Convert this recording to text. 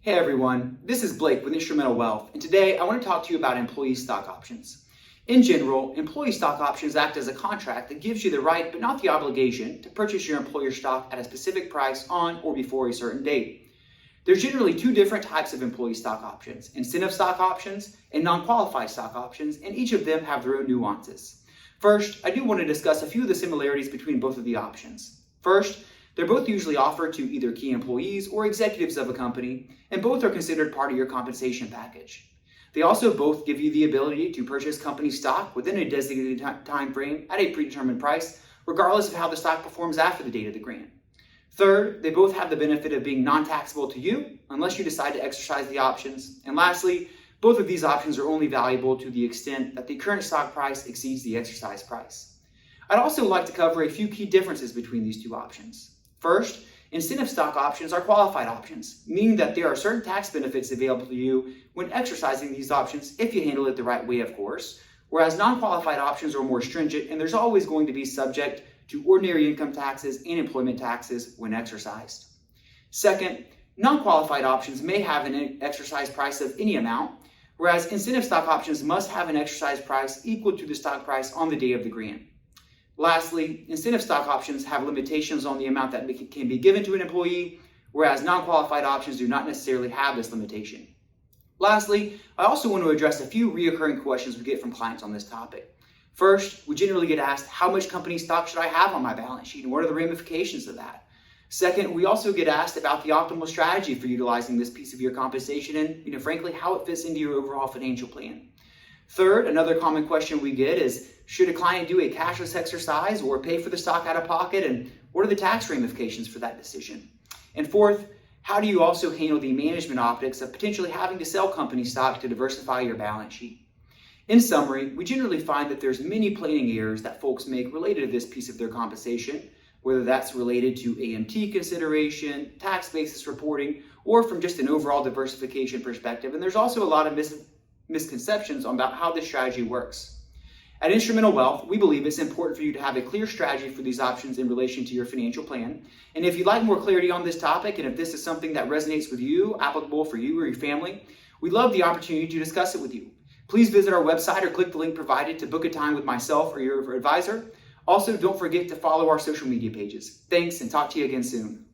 Hey everyone, this is Blake with Instrumental Wealth, and today I want to talk to you about employee stock options. In general, employee stock options act as a contract that gives you the right but not the obligation to purchase your employer's stock at a specific price on or before a certain date. There's generally two different types of employee stock options: incentive stock options and non-qualified stock options, and each of them have their own nuances. First, I do want to discuss a few of the similarities between both of the options. First, they're both usually offered to either key employees or executives of a company, and both are considered part of your compensation package. They also both give you the ability to purchase company stock within a designated time frame at a predetermined price, regardless of how the stock performs after the date of the grant. Third, they both have the benefit of being non-taxable to you unless you decide to exercise the options. And lastly, both of these options are only valuable to the extent that the current stock price exceeds the exercise price. I'd also like to cover a few key differences between these two options. First, incentive stock options are qualified options, meaning that there are certain tax benefits available to you when exercising these options if you handle it the right way, of course, whereas non-qualified options are more stringent and there's always going to be subject to ordinary income taxes and employment taxes when exercised. Second, non-qualified options may have an exercise price of any amount, whereas incentive stock options must have an exercise price equal to the stock price on the day of the grant. Lastly, incentive stock options have limitations on the amount that can be given to an employee, whereas non-qualified options do not necessarily have this limitation. Lastly, I also want to address a few recurring questions we get from clients on this topic. First, we generally get asked, how much company stock should I have on my balance sheet, and what are the ramifications of that? Second, we also get asked about the optimal strategy for utilizing this piece of your compensation and, frankly, how it fits into your overall financial plan. Third, another common question we get is, should a client do a cashless exercise or pay for the stock out of pocket, and what are the tax ramifications for that decision? And fourth, how do you also handle the management optics of potentially having to sell company stock to diversify your balance sheet? In summary, we generally find that there's many planning errors that folks make related to this piece of their compensation, whether that's related to AMT consideration, tax basis reporting, or from just an overall diversification perspective. And there's also a lot of misconceptions about how this strategy works. At Instrumental Wealth, we believe it's important for you to have a clear strategy for these options in relation to your financial plan. And if you'd like more clarity on this topic, and if this is something that resonates with you, applicable for you or your family, we'd love the opportunity to discuss it with you. Please visit our website or click the link provided to book a time with myself or your advisor. Also, don't forget to follow our social media pages. Thanks, and talk to you again soon.